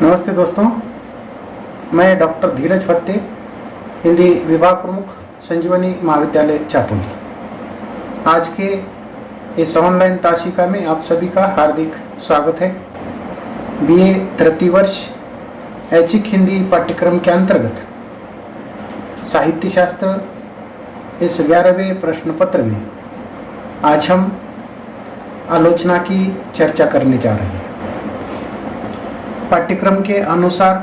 नमस्ते दोस्तों, मैं डॉक्टर धीरज फत्ते, हिंदी विभाग प्रमुख, संजीवनी महाविद्यालय चापोली। आज के इस ऑनलाइन ताशिका में आप सभी का हार्दिक स्वागत है। बीए तृतीय वर्ष ऐच्छिक हिंदी पाठ्यक्रम के अंतर्गत साहित्य शास्त्र इस 11वें प्रश्न पत्र में आज हम आलोचना की चर्चा करने जा रहे हैं। पाठ्यक्रम के अनुसार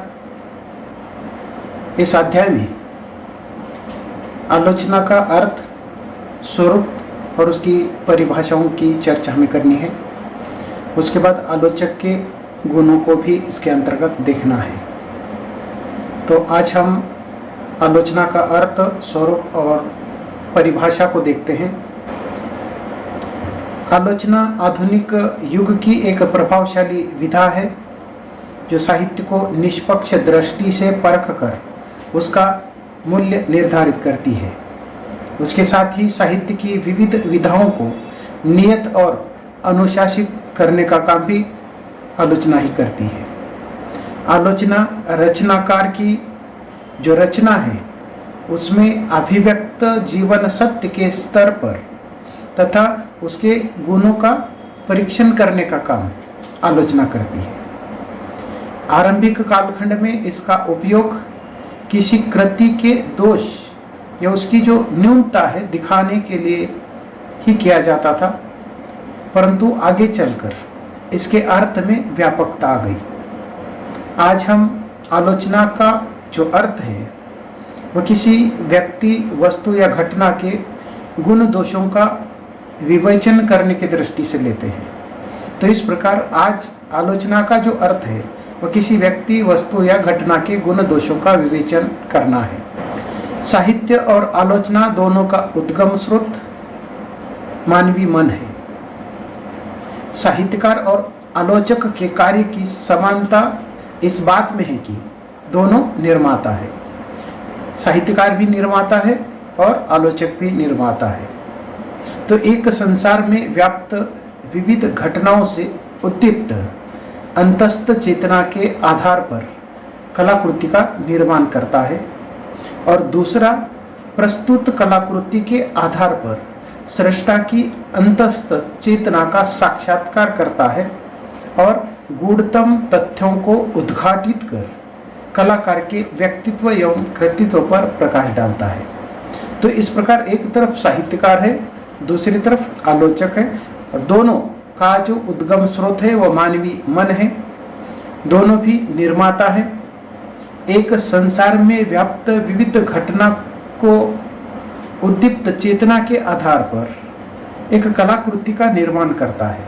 इस अध्याय में आलोचना का अर्थ, स्वरूप और उसकी परिभाषाओं की चर्चा हमें करनी है। उसके बाद आलोचक के गुणों को भी इसके अंतर्गत देखना है। तो आज हम आलोचना का अर्थ, स्वरूप और परिभाषा को देखते हैं। आलोचना आधुनिक युग की एक प्रभावशाली विधा है जो साहित्य को निष्पक्ष दृष्टि से परख कर उसका मूल्य निर्धारित करती है। उसके साथ ही साहित्य की विविध विधाओं को नियत और अनुशासित करने का काम भी आलोचना ही करती है। आलोचना रचनाकार की जो रचना है उसमें अभिव्यक्त जीवन सत्य के स्तर पर तथा उसके गुणों का परीक्षण करने का काम आलोचना करती है। आरंभिक कालखंड में इसका उपयोग किसी कृति के दोष या उसकी जो न्यूनता है दिखाने के लिए ही किया जाता था, परंतु आगे चलकर इसके अर्थ में व्यापकता आ गई। आज हम आलोचना का जो अर्थ है वह किसी व्यक्ति, वस्तु या घटना के गुण दोषों का विवेचन करने की दृष्टि से लेते हैं। तो इस प्रकार आज आलोचना का जो अर्थ है वह किसी व्यक्ति, वस्तु या घटना के गुण दोषों का विवेचन करना है। साहित्य और आलोचना दोनों का उद्गम स्रोत मानवीय मन है। साहित्यकार और आलोचक के कार्य की समानता इस बात में है कि दोनों निर्माता है। साहित्यकार भी निर्माता है और आलोचक भी निर्माता है। तो एक संसार में व्याप्त विविध घटनाओं से उद्दीप्त अंतस्थ चेतना के आधार पर कलाकृति का निर्माण करता है और दूसरा प्रस्तुत कलाकृति के आधार पर सृष्टा की अंतस्थ चेतना का साक्षात्कार करता है और गूढ़तम तथ्यों को उद्घाटित कर कलाकार के व्यक्तित्व एवं कृतित्व पर प्रकाश डालता है। तो इस प्रकार एक तरफ साहित्यकार है, दूसरी तरफ आलोचक है और दोनों का जो उद्गम स्रोत है वह मानवीय मन है। दोनों भी निर्माता है। एक संसार में व्याप्त विविध घटना को उद्दीप्त चेतना के आधार पर एक कलाकृति का निर्माण करता है।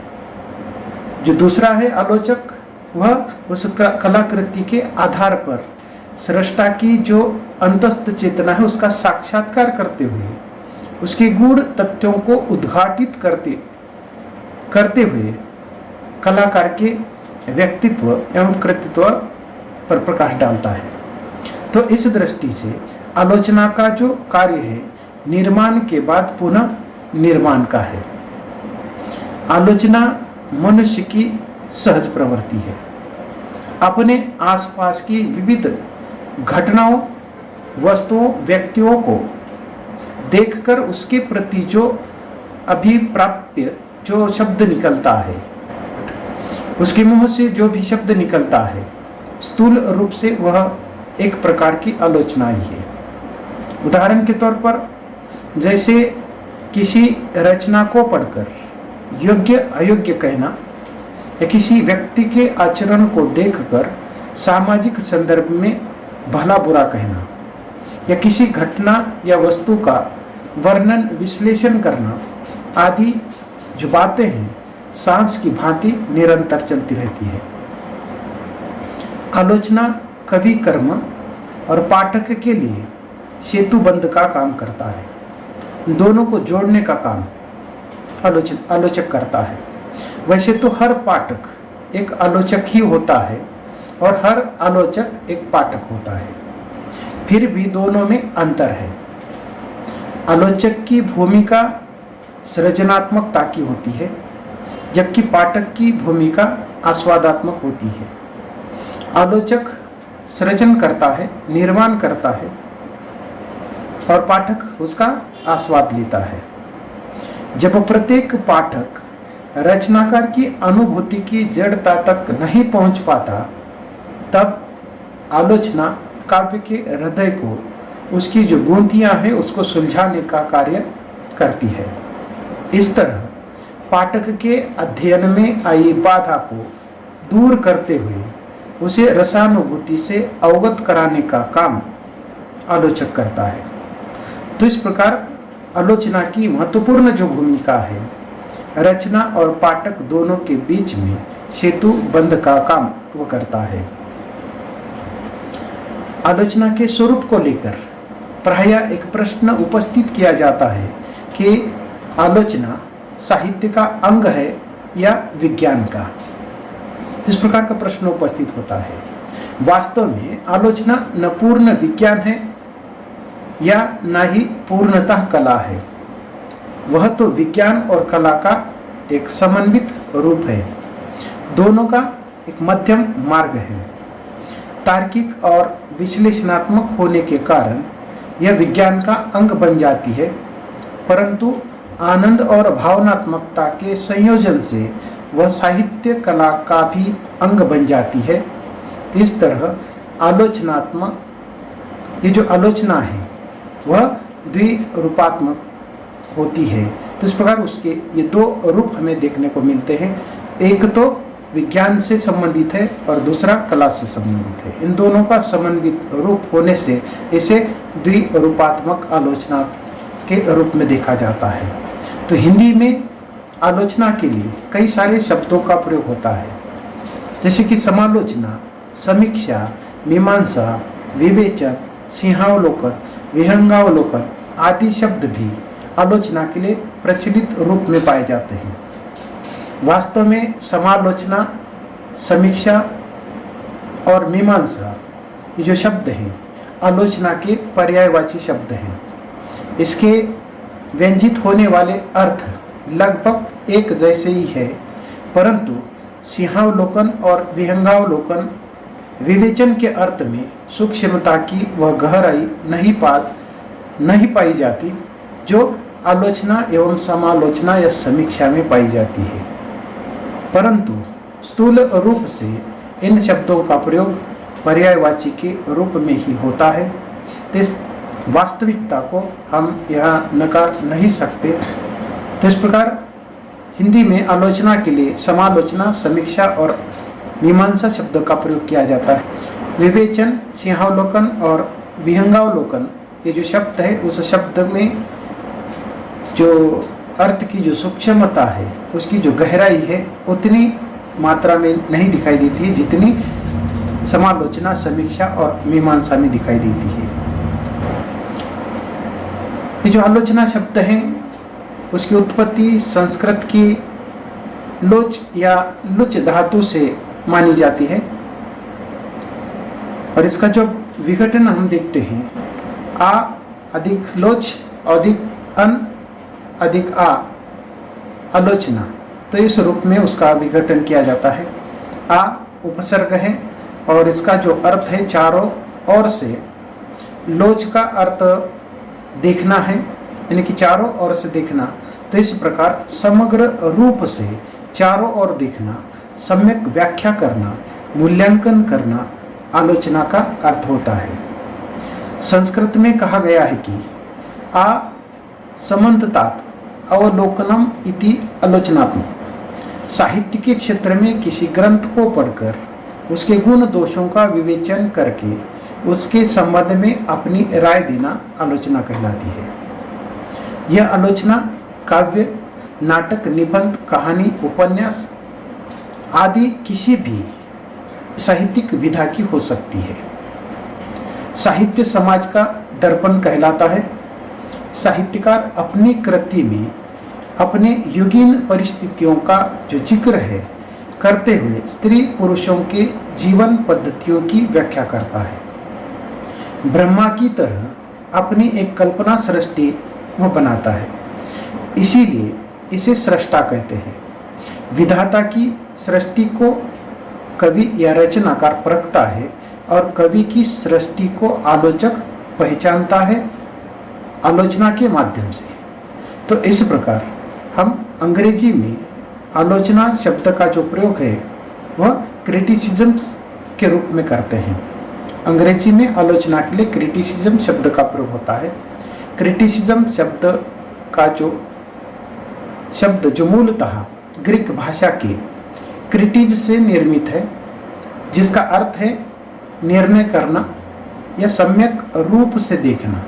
जो दूसरा है आलोचक, वह उस कलाकृति के आधार पर सृष्टा की जो अंतस्थ चेतना है उसका साक्षात्कार करते हुए उसके गूढ़ तथ्यों को उद्घाटित करते हुए कलाकार के व्यक्तित्व एवं कृतित्व पर प्रकाश डालता है। तो इस दृष्टि से आलोचना का जो कार्य है निर्माण के बाद पुनः निर्माण का है। आलोचना मनुष्य की सहज प्रवृत्ति है। अपने आसपास की विविध घटनाओं, वस्तुओं, व्यक्तियों को देखकर उसके प्रति जो अभिप्राप्य जो शब्द निकलता है, उसके मुंह से जो भी शब्द निकलता है, स्थूल रूप से वह एक प्रकार की आलोचना ही है। उदाहरण के तौर पर जैसे किसी रचना को पढ़कर योग्य अयोग्य कहना या किसी व्यक्ति के आचरण को देखकर सामाजिक संदर्भ में भला बुरा कहना या किसी घटना या वस्तु का वर्णन विश्लेषण करना आदि जो बातें हैं सांस की भांति निरंतर चलती रहती है। आलोचना कवि कर्म और पाठक के लिए सेतुबंध का काम करता है। दोनों को जोड़ने का काम आलोचक करता है। वैसे तो हर पाठक एक आलोचक ही होता है और हर आलोचक एक पाठक होता है, फिर भी दोनों में अंतर है। आलोचक की भूमिका सृजनात्मकता की होती है, जबकि पाठक की भूमिका आस्वादात्मक होती है। आलोचक सृजन करता है, निर्माण करता है और पाठक उसका आस्वाद लेता है। जब प्रत्येक पाठक रचनाकार की अनुभूति की जड़ता तक नहीं पहुंच पाता, तब आलोचना काव्य के हृदय को, उसकी जो गूंथियां हैं उसको सुलझाने का कार्य करती है। इस तरह पाठक के अध्ययन में आई बाधा को दूर करते हुए उसे रसानुभूति से अवगत कराने का काम आलोचक करता है। तो इस प्रकार आलोचना की महत्वपूर्ण जो भूमिका है, रचना और पाठक दोनों के बीच में सेतु बंध का काम वो करता है। आलोचना के स्वरूप को लेकर प्रायः एक प्रश्न उपस्थित किया जाता है कि आलोचना साहित्य का अंग है या विज्ञान का। इस प्रकार का प्रश्न उपस्थित होता है। वास्तव में आलोचना न पूर्ण विज्ञान है या न ही पूर्णतः कला है। वह तो विज्ञान और कला का एक समन्वित रूप है, दोनों का एक मध्यम मार्ग है। तार्किक और विश्लेषणात्मक होने के कारण यह विज्ञान का अंग बन जाती है, परंतु आनंद और भावनात्मकता के संयोजन से वह साहित्य कला का भी अंग बन जाती है। इस तरह आलोचनात्मक ये जो आलोचना है वह द्विरूपात्मक होती है। तो इस प्रकार उसके ये दो रूप हमें देखने को मिलते हैं। एक तो विज्ञान से संबंधित है और दूसरा कला से संबंधित है। इन दोनों का समन्वित रूप होने से इसे द्विरूपात्मक आलोचना के रूप में देखा जाता है। तो हिंदी में आलोचना के लिए कई सारे शब्दों का प्रयोग होता है, जैसे कि समालोचना, समीक्षा, मीमांसा, विवेचन, सिंहावलोकन, विहंगावलोकन आदि शब्द भी आलोचना के लिए प्रचलित रूप में पाए जाते हैं। वास्तव में समालोचना, समीक्षा और मीमांसा ये जो शब्द हैं आलोचना के पर्यायवाची शब्द हैं। इसके व्यंजित होने वाले अर्थ लगभग एक जैसे ही है, परंतु सिंहावलोकन और विहंगावलोकन विवेचन के अर्थ में सूक्ष्मता की वह गहराई नहीं पाई जाती जो आलोचना एवं समालोचना या समीक्षा में पाई जाती है। परंतु स्थूल रूप से इन शब्दों का प्रयोग पर्यायवाची के रूप में ही होता है। तो इस वास्तविकता को हम यहाँ नकार नहीं सकते। तो इस प्रकार हिंदी में आलोचना के लिए समालोचना, समीक्षा और मीमांसा शब्द का प्रयोग किया जाता है। विवेचन, सिंहावलोकन और विहंगावलोकन ये जो शब्द है उस शब्द में जो अर्थ की जो सूक्ष्मता है, उसकी जो गहराई है उतनी मात्रा में नहीं दिखाई देती है जितनी समालोचना, समीक्षा और मीमांसा में दिखाई देती है। ये जो आलोचना शब्द है उसकी उत्पत्ति संस्कृत की लोच या लुच धातु से मानी जाती है और इसका जो विघटन हम देखते हैं आ अधिक लोच अधिक अन अधिक आ आलोचना, तो इस रूप में उसका विघटन किया जाता है। आ उपसर्ग है और इसका जो अर्थ है चारों ओर से। लोच का अर्थ देखना है, यानी कि चारों ओर से देखना। तो इस प्रकार समग्र रूप से चारों ओर देखना, सम्यक व्याख्या करना, मूल्यांकन करना आलोचना का अर्थ होता है। संस्कृत में कहा गया है कि आ समन्ततात अवलोकनम इति आलोचनात्मक। साहित्य के क्षेत्र में किसी ग्रंथ को पढ़कर उसके गुण दोषों का विवेचन करके उसके संबंध में अपनी राय देना आलोचना कहलाती है। यह आलोचना काव्य, नाटक, निबंध, कहानी, उपन्यास आदि किसी भी साहित्यिक विधा की हो सकती है। साहित्य समाज का दर्पण कहलाता है। साहित्यकार अपनी कृति में अपने युगीन परिस्थितियों का जो जिक्र है करते हुए स्त्री पुरुषों के जीवन पद्धतियों की व्याख्या करता है। ब्रह्मा की तरह अपनी एक कल्पना सृष्टि वो बनाता है, इसीलिए इसे सृष्टा कहते हैं। विधाता की सृष्टि को कवि या रचनाकार परखता है और कवि की सृष्टि को आलोचक पहचानता है आलोचना के माध्यम से। तो इस प्रकार हम अंग्रेजी में आलोचना शब्द का जो प्रयोग है वह क्रिटिसिज्म के रूप में करते हैं। अंग्रेजी में आलोचना के लिए क्रिटिसिज्म शब्द का प्रयोग होता है। क्रिटिसिज्म शब्द का जो मूलतः ग्रीक भाषा के क्रिटिज से निर्मित है, जिसका अर्थ है निर्णय करना या सम्यक रूप से देखना।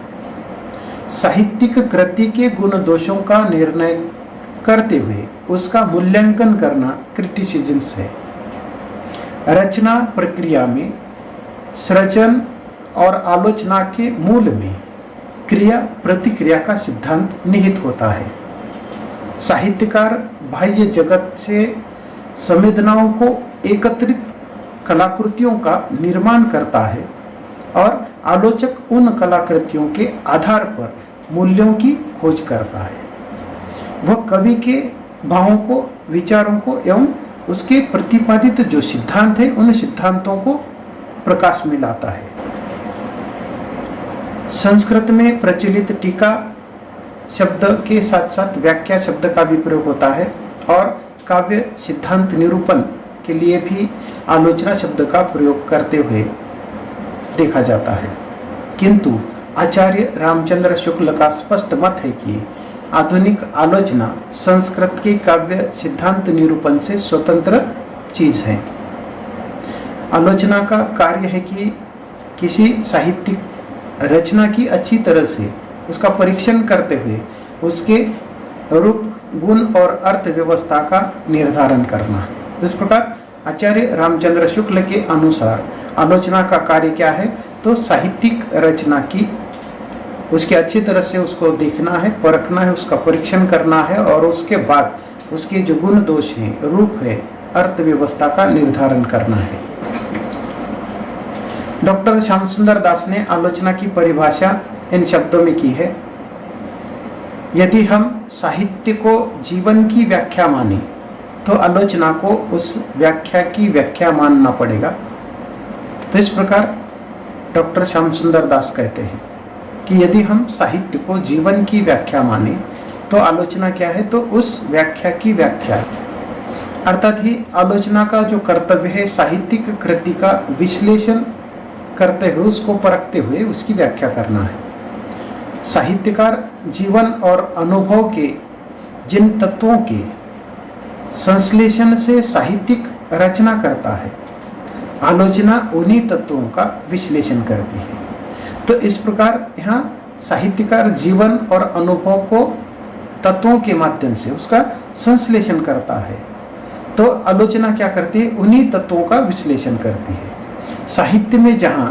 साहित्यिक कृति के गुण दोषों का निर्णय करते हुए उसका मूल्यांकन करना क्रिटिसिज्म है। रचना प्रक्रिया में सृजन और आलोचना के मूल में क्रिया प्रतिक्रिया का सिद्धांत निहित होता है। साहित्यकार बाह्य जगत से संवेदनाओं को एकत्रित कलाकृतियों का निर्माण करता है और आलोचक उन कलाकृतियों के आधार पर मूल्यों की खोज करता है। वह कवि के भावों को, विचारों को एवं उसके प्रतिपादित जो सिद्धांत है उन सिद्धांतों को प्रकाश में लाता है। संस्कृत में प्रचलित टीका शब्द के साथ साथ व्याख्या शब्द का भी प्रयोग होता है और काव्य सिद्धांत निरूपण के लिए भी आलोचना शब्द का प्रयोग करते हुए देखा जाता है। किंतु आचार्य रामचंद्र शुक्ल का स्पष्ट मत है कि आधुनिक आलोचना संस्कृत के काव्य सिद्धांत निरूपण से स्वतंत्र चीज है। आलोचना का कार्य है कि किसी साहित्यिक रचना की अच्छी तरह से उसका परीक्षण करते हुए उसके रूप, गुण और अर्थ व्यवस्था का निर्धारण करना। इस प्रकार आचार्य रामचंद्र शुक्ल के अनुसार आलोचना का कार्य क्या है, तो साहित्यिक रचना की उसके अच्छी तरह से उसको देखना है, परखना है, उसका परीक्षण करना है और उसके बाद उसके जो गुण दोष हैं, रूप है, अर्थ व्यवस्था का निर्धारण करना है। डॉक्टर श्याम सुंदर दास ने आलोचना की परिभाषा इन शब्दों में की है। यदि हम साहित्य को जीवन की व्याख्या माने तो आलोचना को उस व्याख्या की व्याख्या मानना पड़ेगा। तो इस प्रकार डॉक्टर श्याम सुंदर दास कहते हैं कि यदि हम साहित्य को जीवन की व्याख्या माने तो आलोचना क्या है, तो उस व्याख्या की व्याख्या, अर्थात ही आलोचना का जो कर्तव्य है साहित्यिक कृति का विश्लेषण करते हुए, उसको परखते हुए उसकी व्याख्या करना है। साहित्यकार जीवन और अनुभव के जिन तत्वों के संश्लेषण से साहित्यिक रचना करता है, आलोचना उन्हीं तत्वों का विश्लेषण करती है। तो इस प्रकार यहाँ साहित्यकार जीवन और अनुभव को तत्वों के माध्यम से उसका संश्लेषण करता है, तो आलोचना क्या करती है, उन्हीं तत्वों का विश्लेषण करती है। साहित्य में जहाँ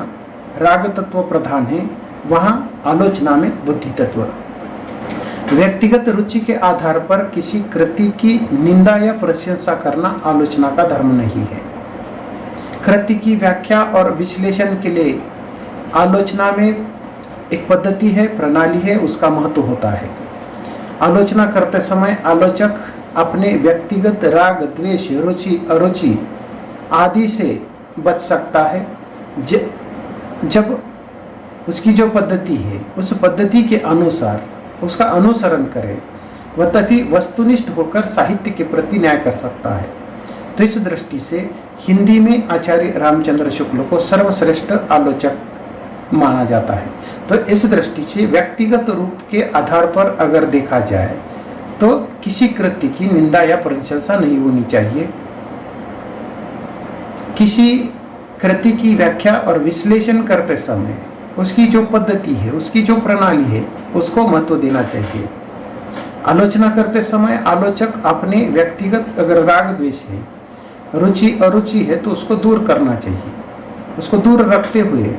राग तत्व प्रधान है वहाँ आलोचना में बुद्धि तत्व। व्यक्तिगत रुचि के आधार पर किसी कृति की निंदा या प्रशंसा करना आलोचना का धर्म नहीं है। कृति की व्याख्या और विश्लेषण के लिए आलोचना में एक पद्धति है, प्रणाली है, उसका महत्व होता है। आलोचना करते समय आलोचक अपने व्यक्तिगत राग, द्वेष, रुचि, अरुचि आदि से बच सकता है। जब उसकी जो पद्धति है उस पद्धति के अनुसार उसका अनुसरण करे, वह तभी वस्तुनिष्ठ होकर साहित्य के प्रति न्याय कर सकता है। तो इस दृष्टि से हिंदी में आचार्य रामचंद्र शुक्ल को सर्वश्रेष्ठ आलोचक माना जाता है। तो इस दृष्टि से व्यक्तिगत रूप के आधार पर अगर देखा जाए तो किसी कृति की निंदा या प्रशंसा नहीं होनी चाहिए। किसी कृति की व्याख्या और विश्लेषण करते समय उसकी जो पद्धति है, उसकी जो प्रणाली है, उसको महत्व देना चाहिए। आलोचना करते समय आलोचक अपने व्यक्तिगत अगर राग द्वेष है, रुचि अरुचि है, तो उसको दूर करना चाहिए। उसको दूर रखते हुए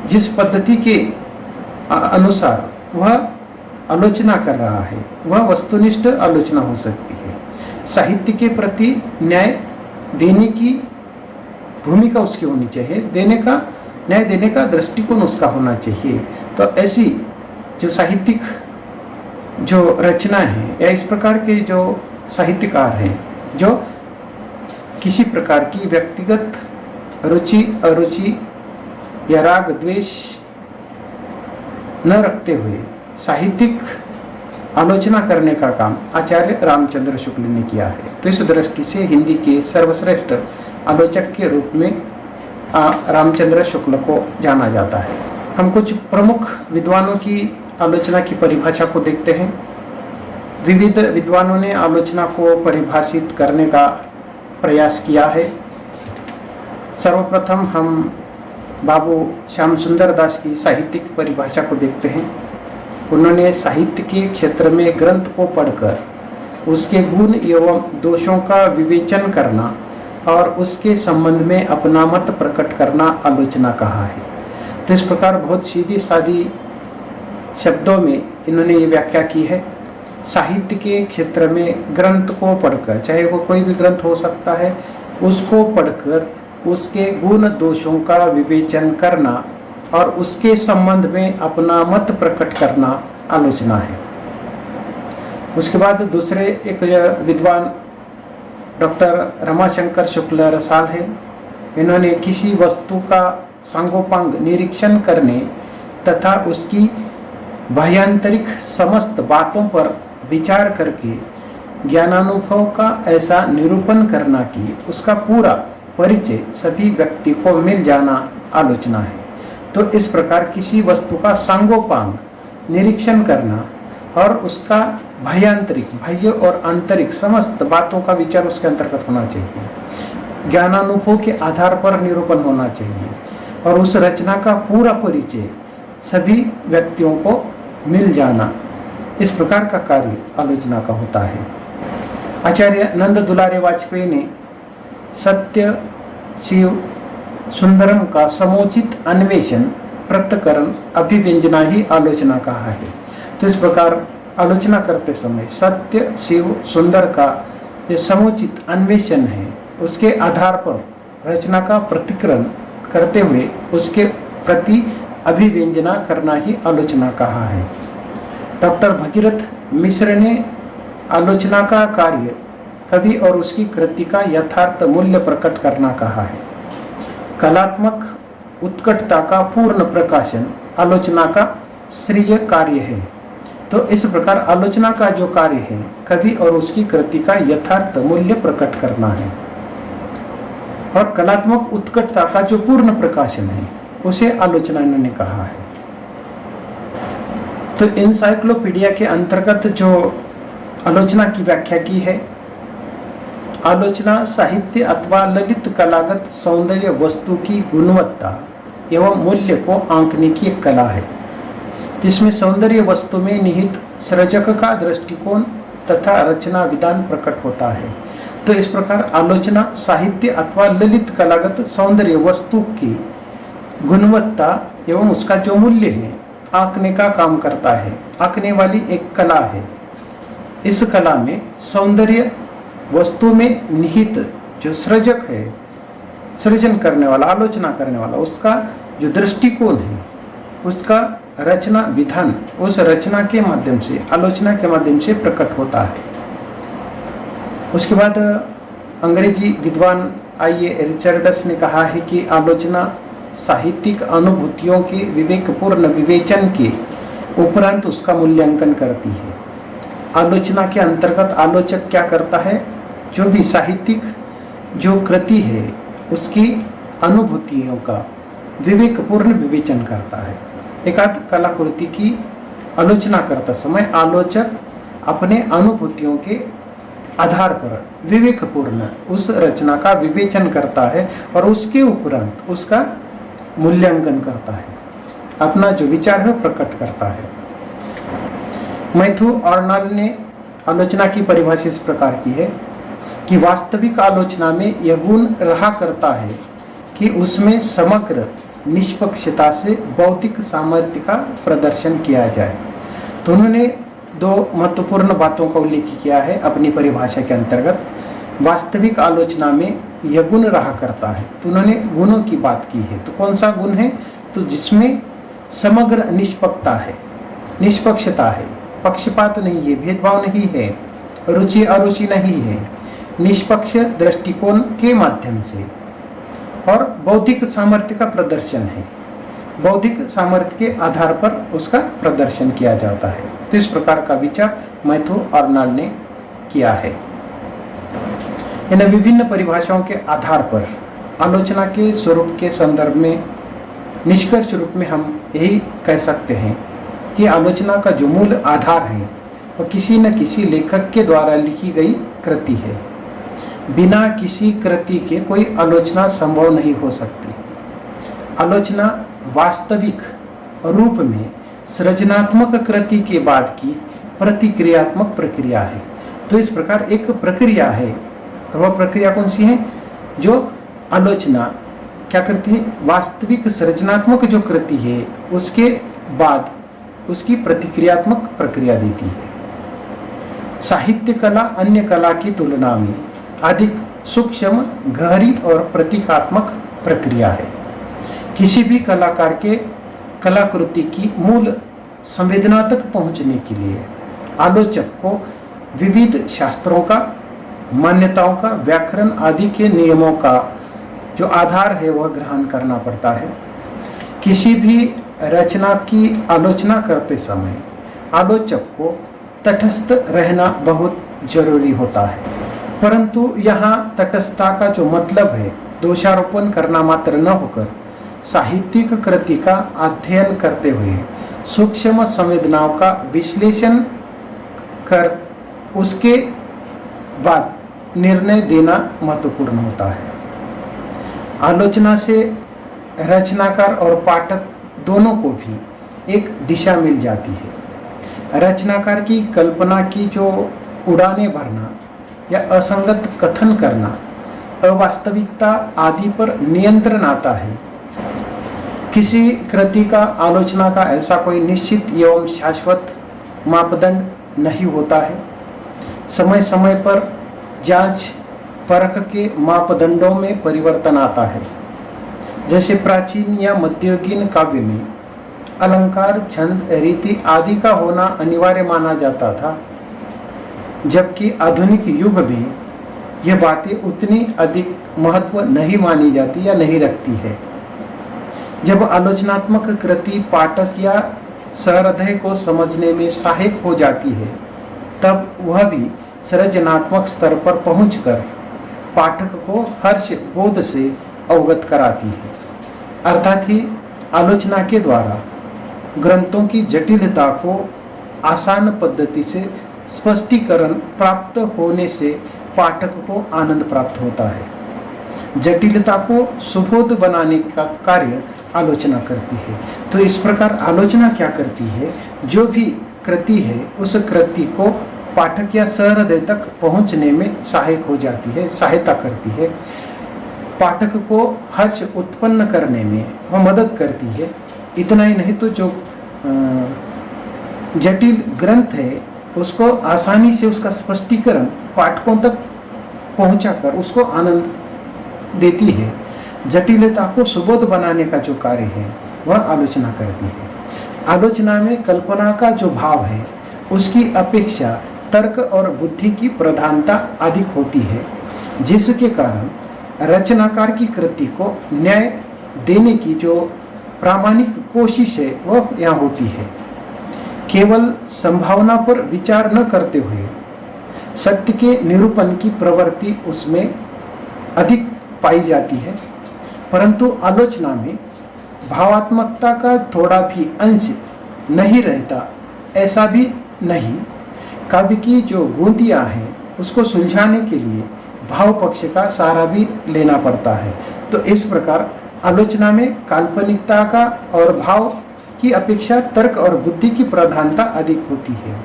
जिस पद्धति के अनुसार वह आलोचना कर रहा है वह वस्तुनिष्ठ आलोचना हो सकती है। साहित्य के प्रति न्याय देने की भूमिका उसकी होनी चाहिए, न्याय देने का दृष्टिकोण उसका होना चाहिए। तो ऐसी जो साहित्यिक जो रचना है या इस प्रकार के जो साहित्यकार हैं जो किसी प्रकार की व्यक्तिगत रुचि अरुचि या राग द्वेष न रखते हुए साहित्यिक आलोचना करने का काम आचार्य रामचंद्र शुक्ल ने किया है। तो इस दृष्टि से हिंदी के सर्वश्रेष्ठ आलोचक के रूप में रामचंद्र शुक्ल को जाना जाता है। हम कुछ प्रमुख विद्वानों की आलोचना की परिभाषा को देखते हैं। विविध विद्वानों ने आलोचना को परिभाषित करने का प्रयास किया है। सर्वप्रथम हम बाबू श्याम सुंदर दास की साहित्यिक परिभाषा को देखते हैं। उन्होंने साहित्य के क्षेत्र में ग्रंथ को पढ़कर उसके गुण एवं दोषों का विवेचन करना और उसके संबंध में अपना मत प्रकट करना आलोचना कहा है। तो इस प्रकार बहुत सीधी सादी शब्दों में इन्होंने ये व्याख्या की है। साहित्य के क्षेत्र में ग्रंथ को पढ़कर, चाहे वो कोई भी ग्रंथ हो सकता है, उसको पढ़कर उसके गुण दोषों का विवेचन करना और उसके संबंध में अपना मत प्रकट करना आलोचना है। उसके बाद दूसरे एक विद्वान डॉक्टर रमाशंकर शुक्ल रसाल है। इन्होंने किसी वस्तु का सांगोपांग निरीक्षण करने तथा उसकी बाह्यांतरिक समस्त बातों पर विचार करके ज्ञानानुभव का ऐसा निरूपण करना कि उसका पूरा परिचय सभी व्यक्ति को मिल जाना आलोचना है। तो इस प्रकार किसी वस्तु का सांगोपांग निरीक्षण करना और उसका बाह्यांतरिक, बाह्य और आंतरिक समस्त बातों का विचार उसके अंतर्गत होना चाहिए। ज्ञानानुभव के आधार पर निरूपण होना चाहिए और उस रचना का पूरा परिचय सभी व्यक्तियों को मिल जाना, इस प्रकार का कार्य आलोचना का होता है। आचार्य नंद दुलारे वाजपेयी ने सत्य शिव सुंदरम का समुचित अन्वेषण पृथक्करण अभिव्यंजना ही आलोचना कहा है। तो इस प्रकार आलोचना करते समय सत्य शिव सुंदर का जो समुचित अन्वेषण है, उसके आधार पर रचना का प्रतिकरण करते हुए उसके प्रति अभिव्यंजना करना ही आलोचना कहा है। डॉक्टर भगीरथ मिश्र ने आलोचना का कार्य कवि और उसकी कृति का यथार्थ मूल्य प्रकट करना कहा है। कलात्मक उत्कटता का पूर्ण प्रकाशन आलोचना का श्रेय कार्य है। तो इस प्रकार आलोचना का जो कार्य है, कवि और उसकी कृति का यथार्थ मूल्य प्रकट करना है और कलात्मक उत्कटता का जो पूर्ण प्रकाशन है, उसे आलोचना इन्होंने कहा है। तो एनसाइक्लोपीडिया के अंतर्गत जो आलोचना की व्याख्या की है, आलोचना साहित्य अथवा ललित कलागत सौंदर्य वस्तु की गुणवत्ता एवं मूल्य को आंकने की एक कला है। जिसमें सौंदर्य वस्तु में निहित सृजक का दृष्टिकोण तथा रचना विधान प्रकट होता है। तो इस प्रकार आलोचना साहित्य अथवा ललित कलागत सौंदर्य वस्तु की गुणवत्ता एवं उसका जो मूल्य है आंकने का काम करता है। आंकने वाली एक कला है। इस कला में सौंदर्य वस्तु में निहित जो सृजक है, सृजन करने वाला, आलोचना करने वाला, उसका जो दृष्टिकोण है, उसका रचना विधान उस रचना के माध्यम से, आलोचना के माध्यम से प्रकट होता है। उसके बाद अंग्रेजी विद्वान रिचर्डस ने कहा है कि आलोचना साहित्यिक अनुभूतियों के विवेकपूर्ण विवेचन के उपरांत उसका मूल्यांकन करती है। आलोचना के अंतर्गत आलोचक क्या करता है, जो भी साहित्यिक जो कृति है उसकी अनुभूतियों का विवेकपूर्ण विवेचन करता है। एकाध कलाकृति की आलोचना करते समय आलोचक अपने अनुभूतियों के आधार पर विवेकपूर्ण उस रचना का विवेचन करता है और उसके उपरांत उसका मूल्यांकन करता है, अपना जो विचार है प्रकट करता है। मैथ्यू आर्नल्ड ने आलोचना की परिभाषा इस प्रकार की है कि वास्तविक आलोचना में यह गुण रहा करता है कि उसमें समग्र निष्पक्षता से बौद्धिक सामर्थ्य का प्रदर्शन किया जाए। तो उन्होंने दो महत्वपूर्ण बातों का उल्लेख किया है अपनी परिभाषा के अंतर्गत। वास्तविक आलोचना में यह गुण रहा करता है, तो उन्होंने गुणों की बात की है। तो कौन सा गुण है, तो जिसमें समग्र निष्पक्षता है, निष्पक्षता है, पक्षपात नहीं है, भेदभाव नहीं है, रुचि अरुचि नहीं है, निष्पक्ष दृष्टिकोण के माध्यम से, और बौद्धिक सामर्थ्य का प्रदर्शन है। बौद्धिक सामर्थ्य के आधार पर उसका प्रदर्शन किया जाता है। तो इस प्रकार का विचार मैथ्यू आर्नल्ड ने किया है। इन विभिन्न परिभाषाओं के आधार पर आलोचना के स्वरूप के संदर्भ में निष्कर्ष रूप में हम यही कह सकते हैं कि आलोचना का जो मूल आधार है वो किसी न किसी लेखक के द्वारा लिखी गई कृति है। बिना किसी कृति के कोई आलोचना संभव नहीं हो सकती। आलोचना वास्तविक रूप में सृजनात्मक कृति के बाद की प्रतिक्रियात्मक प्रक्रिया है। तो इस प्रकार एक प्रक्रिया है, और वह प्रक्रिया कौन सी है? जो आलोचना क्या करती है? वास्तविक सृजनात्मक जो कृति है उसके बाद उसकी प्रतिक्रियात्मक प्रक्रिया देती है। साहित्य कला अन्य कला की तुलना में अधिक सूक्ष्म, गहरी और प्रतीकात्मक प्रक्रिया है। किसी भी कलाकार के कलाकृति की मूल संवेदना तक पहुंचने के लिए आलोचक को विविध शास्त्रों का, मान्यताओं का, व्याकरण आदि के नियमों का जो आधार है वह ग्रहण करना पड़ता है। किसी भी रचना की आलोचना करते समय आलोचक को तटस्थ रहना बहुत जरूरी होता है, परंतु यहाँ तटस्थता का जो मतलब है दोषारोपण करना मात्र न होकर साहित्यिक कृति का अध्ययन करते हुए सूक्ष्म संवेदनाओं का विश्लेषण कर उसके बाद निर्णय देना महत्वपूर्ण होता है। आलोचना से रचनाकार और पाठक दोनों को भी एक दिशा मिल जाती है। रचनाकार की कल्पना की जो उड़ाने भरना या असंगत कथन करना, अवास्तविकता आदि पर नियंत्रण आता है। किसी कृति का आलोचना का ऐसा कोई निश्चित एवं शाश्वत मापदंड नहीं होता है। समय समय पर जांच परख के मापदंडों में परिवर्तन आता है। जैसे प्राचीन या मध्ययुगीन काव्य में अलंकार, छंद, रीति आदि का होना अनिवार्य माना जाता था, जबकि आधुनिक युग में यह बातें उतनी अधिक महत्व नहीं मानी जाती या नहीं रखती है। जब आलोचनात्मक कृति पाठक या सहृदय को समझने में सहायक हो जाती है, तब वह भी सृजनात्मक स्तर पर पहुंचकर पाठक को हर्ष बोध से अवगत कराती है। अर्थात ही आलोचना के द्वारा ग्रंथों की जटिलता को आसान पद्धति से स्पष्टीकरण प्राप्त होने से पाठक को आनंद प्राप्त होता है। जटिलता को सुबोध बनाने का कार्य आलोचना करती है। तो इस प्रकार आलोचना क्या करती है? जो भी कृति है उस कृति को पाठक या सहृदय तक पहुंचने में सहायक हो जाती है, सहायता करती है। पाठक को हर्ष उत्पन्न करने में वह मदद करती है। इतना ही नहीं तो जो जटिल ग्रंथ है उसको आसानी से उसका स्पष्टीकरण पाठकों तक पहुंचाकर उसको आनंद देती है। जटिलता को सुबोध बनाने का जो कार्य है वह आलोचना करती है। आलोचना में कल्पना का जो भाव है उसकी अपेक्षा तर्क और बुद्धि की प्रधानता अधिक होती है, जिसके कारण रचनाकार की कृति को न्याय देने की जो प्रामाणिक कोशिश है वह यहाँ होती है। केवल संभावना पर विचार न करते हुए सत्य के निरूपण की प्रवृत्ति उसमें अधिक पाई जाती है, परंतु आलोचना में भावात्मकता का थोड़ा भी अंश नहीं रहता, ऐसा भी नहीं। काव्य की जो गूंदियाँ हैं उसको सुलझाने के लिए भाव पक्ष का सहारा भी लेना पड़ता है। तो इस प्रकार आलोचना में काल्पनिकता का और भाव की अपेक्षा तर्क और बुद्धि की प्रधानता अधिक होती है।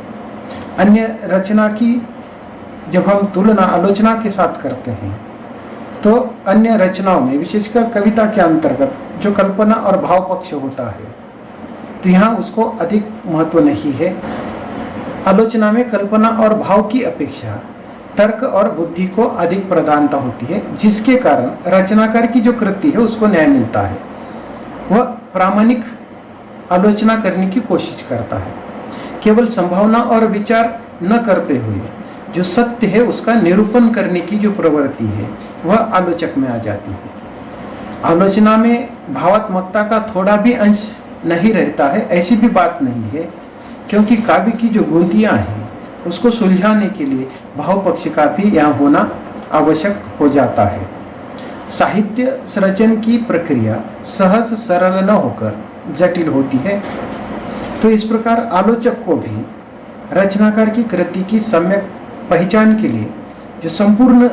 अन्य रचना की जब हम तुलना आलोचना के साथ करते हैं तो अन्य रचनाओं में विशेषकर कविता के अंतर्गत जो कल्पना और भाव पक्ष होता है तो यहाँ उसको अधिक महत्व नहीं है। आलोचना में कल्पना और भाव की अपेक्षा तर्क और बुद्धि को अधिक प्रधानता होती है, जिसके कारण रचनाकार की जो कृति है उसको न्याय मिलता है। वह प्रामाणिक आलोचना करने की कोशिश करता है। केवल संभावना और विचार न करते हुए जो सत्य है उसका निरूपण करने की जो प्रवृत्ति है वह आलोचक में आ जाती है। आलोचना में भावात्मकता का थोड़ा भी अंश नहीं रहता है, ऐसी भी बात नहीं है, क्योंकि काव्य की जो गूंथियाँ हैं उसको सुलझाने के लिए भाव पक्ष का भी यहाँ होना आवश्यक हो जाता है। साहित्य सृजन की प्रक्रिया सहज सरल न होकर जटिल होती है, तो इस प्रकार आलोचक को भी रचनाकार की कृति की सम्यक पहचान के लिए जो संपूर्ण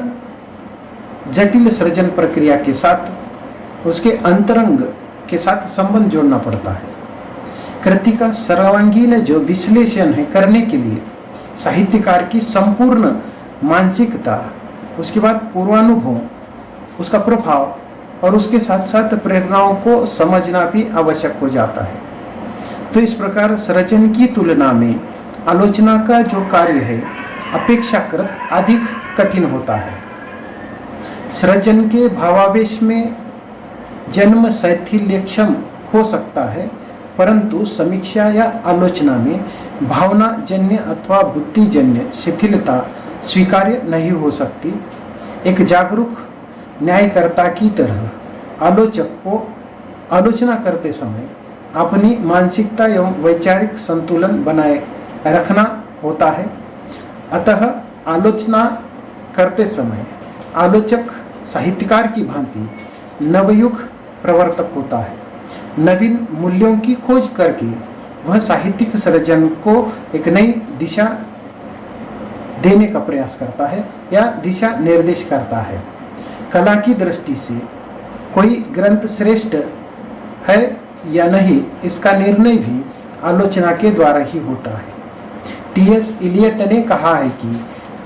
जटिल सृजन प्रक्रिया के साथ उसके अंतरंग के साथ संबंध जोड़ना पड़ता है। कृति का सर्वांगीण जो विश्लेषण है करने के लिए साहित्यकार की संपूर्ण मानसिकता, उसके बाद पूर्वानुभव, उसका प्रभाव और उसके साथ साथ प्रेरणाओं को समझना भी आवश्यक हो जाता है। तो इस प्रकार सृजन की तुलना में आलोचना का जो कार्य है अपेक्षाकृत अधिक कठिन होता है। सृजन के भावावेश में जन्म शैथिल्यक्षम हो सकता है, परंतु समीक्षा या आलोचना में भावनाजन्य अथवा बुद्धिजन्य शिथिलता स्वीकार्य नहीं हो सकती। एक जागरूक न्यायकर्ता की तरह आलोचक को आलोचना करते समय अपनी मानसिकता एवं वैचारिक संतुलन बनाए रखना होता है। अतः आलोचना करते समय आलोचक साहित्यकार की भांति नवयुग प्रवर्तक होता है। नवीन मूल्यों की खोज करके वह साहित्यिक सृजन को एक नई दिशा देने का प्रयास करता है या दिशा निर्देश करता है। कला की दृष्टि से कोई ग्रंथ श्रेष्ठ है या नहीं, इसका निर्णय भी आलोचना के द्वारा ही होता है। टी.एस. इलियट ने कहा है कि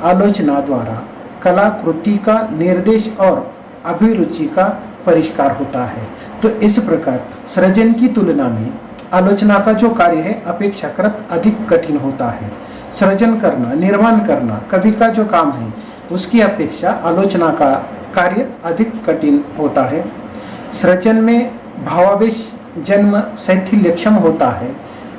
आलोचना द्वारा कलाकृति का निर्देश और अभिरुचि का परिष्कार होता है। तो इस प्रकार सृजन की तुलना में आलोचना का जो कार्य है अपेक्षाकृत अधिक कठिन होता है। सृजन करना, निर्माण करना कवि का जो काम है उसकी अपेक्षा आलोचना का कार्य अधिक कठिन होता है। सृजन में भावावेश जन्म शैथिल्यक्षम होता है,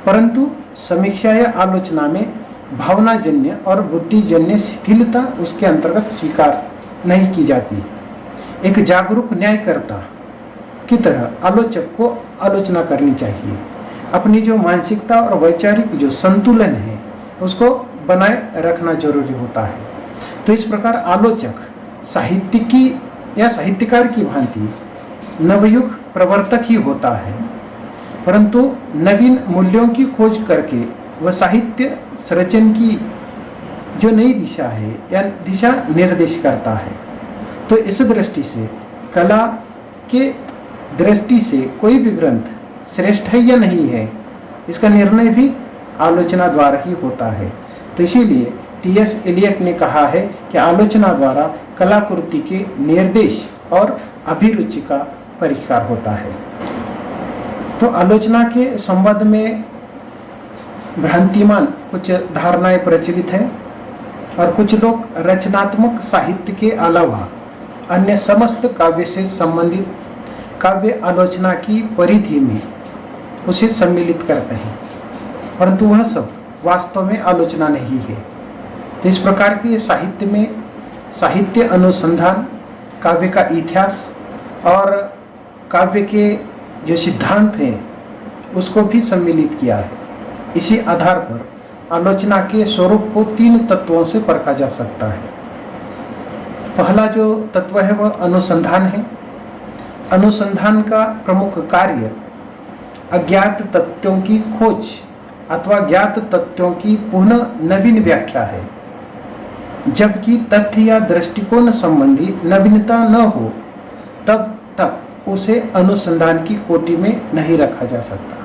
परंतु समीक्षा या आलोचना में भावनाजन्य और बुद्धिजन्य शिथिलता उसके अंतर्गत स्वीकार नहीं की जाती। एक जागरूक न्यायकर्ता की तरह आलोचक को आलोचना करनी चाहिए। अपनी जो मानसिकता और वैचारिक जो संतुलन है उसको बनाए रखना जरूरी होता है। तो इस प्रकार आलोचक साहित्यिकी या साहित्यकार की भांति नवयुग प्रवर्तक ही होता है, परंतु नवीन मूल्यों की खोज करके वह साहित्य सृजन की जो नई दिशा है या दिशा निर्देश करता है। तो इस दृष्टि से कला के दृष्टि से कोई भी ग्रंथ श्रेष्ठ है या नहीं है, इसका निर्णय भी आलोचना द्वारा ही होता है। तो इसीलिए टी.एस. इलियट ने कहा है कि आलोचना द्वारा कलाकृति के निर्देश और अभिरुचि का परिष्कार होता है। तो आलोचना के संबंध में भ्रांतिमान कुछ धारणाएं प्रचलित हैं और कुछ लोग रचनात्मक साहित्य के अलावा अन्य समस्त काव्य से संबंधित काव्य आलोचना की परिधि में उसे सम्मिलित करते हैं, परंतु वह सब वास्तव में आलोचना नहीं है। तो इस प्रकार के साहित्य में साहित्य अनुसंधान, काव्य का इतिहास और काव्य के जो सिद्धांत हैं उसको भी सम्मिलित किया है। इसी आधार पर आलोचना के स्वरूप को 3 तत्वों से परखा जा सकता है। पहला जो तत्व है वह अनुसंधान है। अनुसंधान का प्रमुख कार्य अज्ञात तथ्यों की खोज अथवा ज्ञात तथ्यों की पुनः नवीन व्याख्या है। जबकि तथ्य या दृष्टिकोण संबंधी नवीनता न हो तब तक उसे अनुसंधान की कोटि में नहीं रखा जा सकता।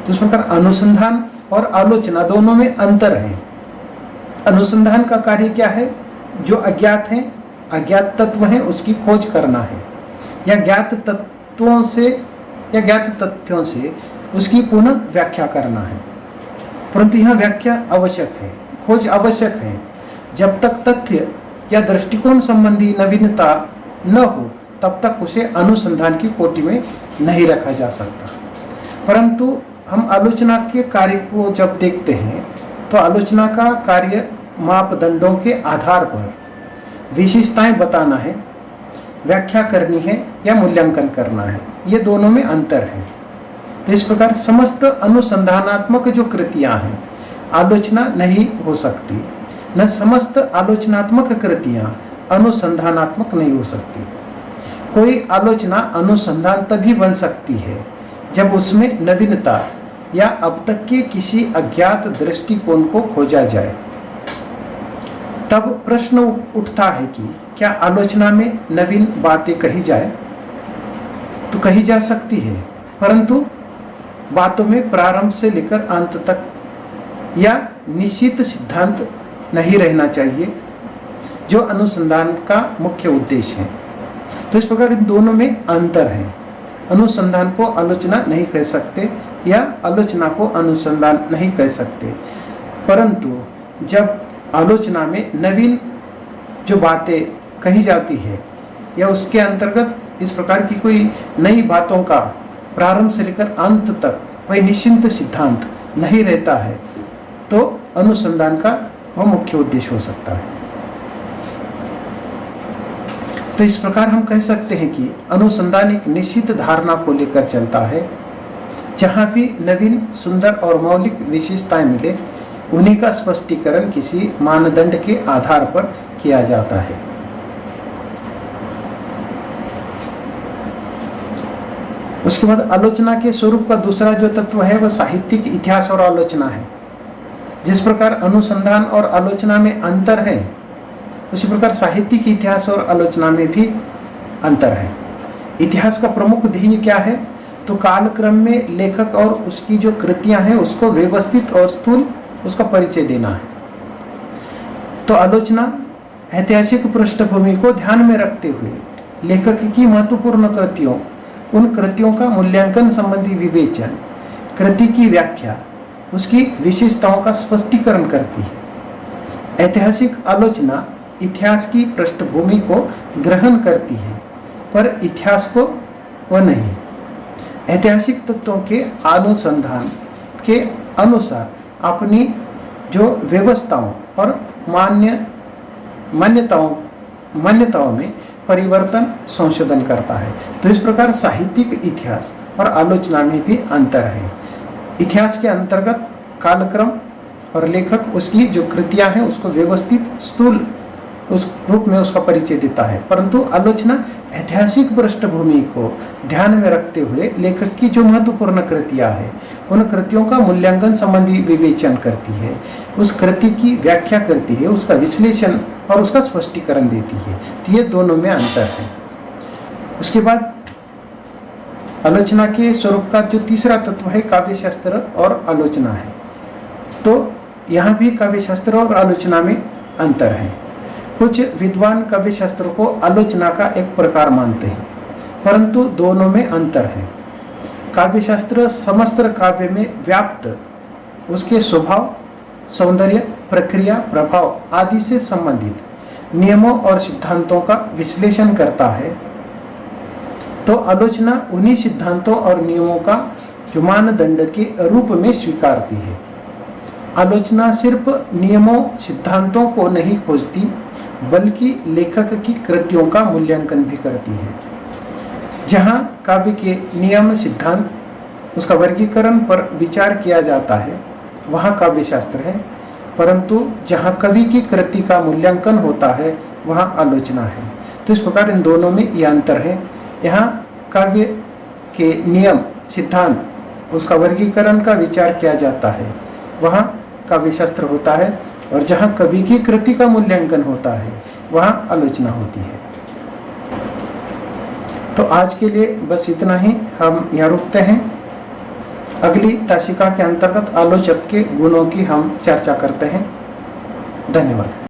तो इस प्रकार अनुसंधान और आलोचना दोनों में अंतर है। अनुसंधान का कार्य क्या है? जो अज्ञात है, अज्ञात तत्व है, उसकी खोज करना है, या ज्ञात तत्वों से या ज्ञात तथ्यों से उसकी पुनः व्याख्या करना है। परंतु यह व्याख्या आवश्यक है, खोज आवश्यक है। जब तक तथ्य या दृष्टिकोण संबंधी नवीनता न हो तब तक उसे अनुसंधान की कोटि में नहीं रखा जा सकता। परंतु हम आलोचना के कार्य को जब देखते हैं तो आलोचना का कार्य मापदंडों के आधार पर विशेषताएं बताना है, व्याख्या करनी है या मूल्यांकन करना है, ये दोनों में अंतर है। तो इस प्रकार समस्त अनुसंधानात्मक जो कृतियां हैं आलोचना नहीं हो सकती, न समस्त आलोचनात्मक कृतियां अनुसंधानात्मक नहीं हो सकती। कोई आलोचना अनुसंधान तभी बन सकती है जब उसमें नवीनता या अब तक के किसी अज्ञात दृष्टिकोण को खोजा जाए। तब प्रश्न उठता है कि क्या आलोचना में नवीन बातें कही जाए? तो कही जा सकती है, परंतु बातों में प्रारंभ से लेकर अंत तक या निश्चित सिद्धांत नहीं रहना चाहिए जो अनुसंधान का मुख्य उद्देश्य है। तो इस प्रकार इन दोनों में अंतर है। अनुसंधान को आलोचना नहीं कह सकते या आलोचना को अनुसंधान नहीं कह सकते, परंतु जब आलोचना में नवीन जो बातें कही जाती है या उसके अंतर्गत इस प्रकार की कोई नई बातों का प्रारंभ से लेकर अंत तक कोई निश्चित सिद्धांत नहीं रहता है, तो अनुसंधान का वह मुख्य उद्देश्य हो सकता है। तो इस प्रकार हम कह सकते हैं कि अनुसंधान एक निश्चित धारणा को लेकर चलता है। जहाँ भी नवीन, सुंदर और मौलिक विशेषताएं मिले उन्हीं का स्पष्टीकरण किसी मानदंड के आधार पर किया जाता है। उसके बाद आलोचना के स्वरूप का दूसरा जो तत्व है वह साहित्यिक इतिहास और आलोचना है। जिस प्रकार अनुसंधान और आलोचना में अंतर है, उसी प्रकार साहित्यिक इतिहास और आलोचना में भी अंतर है। इतिहास का प्रमुख ध्येय क्या है? तो कालक्रम में लेखक और उसकी जो कृतियां हैं उसको व्यवस्थित और स्थूल उसका परिचय देना है। तो आलोचना ऐतिहासिक पृष्ठभूमि को ध्यान में रखते हुए लेखक की महत्वपूर्ण कृतियों, उन कृतियों का मूल्यांकन संबंधी विवेचन, कृति की व्याख्या, उसकी विशेषताओं का स्पष्टीकरण करती है। ऐतिहासिक आलोचना इतिहास की पृष्ठभूमि को ग्रहण करती है, पर इतिहास को वह नहीं। ऐतिहासिक तत्वों के अनुसंधान के अनुसार अपनी जो व्यवस्थाओं और मान्यताओं में परिवर्तन संशोधन करता है। तो इस प्रकार साहित्यिक इतिहास और आलोचना में भी अंतर है। इतिहास के अंतर्गत कालक्रम और लेखक उसकी जो कृतियां हैं उसको व्यवस्थित स्थूल उस रूप में उसका परिचय देता है, परंतु आलोचना ऐतिहासिक पृष्ठभूमि को ध्यान में रखते हुए लेखक की जो महत्वपूर्ण कृतियां हैं उन कृतियों का मूल्यांकन संबंधी विवेचन करती है, उस कृति की व्याख्या करती है, उसका विश्लेषण और उसका स्पष्टीकरण देती है। तो ये दोनों में अंतर है। उसके बाद आलोचना के स्वरूप का जो तीसरा तत्व है काव्यशास्त्र और आलोचना है। तो यहाँ भी काव्यशास्त्र और आलोचना में अंतर है। कुछ विद्वान काव्यशास्त्र को आलोचना का एक प्रकार मानते हैं, परंतु दोनों में अंतर है। काव्यशास्त्र समस्त काव्य में व्याप्त उसके स्वभाव, सौंदर्य, प्रक्रिया, प्रभाव आदि से संबंधित नियमों और सिद्धांतों का विश्लेषण करता है। तो आलोचना उन्हीं सिद्धांतों और नियमों का जो मानदंड के रूप में स्वीकारती है। आलोचना सिर्फ नियमों, सिद्धांतों को नहीं खोजती, बल्कि लेखक की कृतियों का मूल्यांकन भी करती है। जहाँ काव्य के नियम, सिद्धांत, उसका वर्गीकरण पर विचार किया जाता है वहाँ काव्यशास्त्र है, परंतु जहाँ कवि की कृति का मूल्यांकन होता है वहाँ आलोचना है। तो इस प्रकार इन दोनों में ये अंतर है। यहाँ काव्य के नियम, सिद्धांत, उसका वर्गीकरण का विचार किया जाता है, वहाँ काव्यशास्त्र होता है, और जहाँ कवि की कृति का मूल्यांकन होता है वहाँ आलोचना होती है। तो आज के लिए बस इतना ही, हम यहाँ रुकते हैं। अगली ताशिका के अंतर्गत आलोचक के गुणों की हम चर्चा करते हैं। धन्यवाद।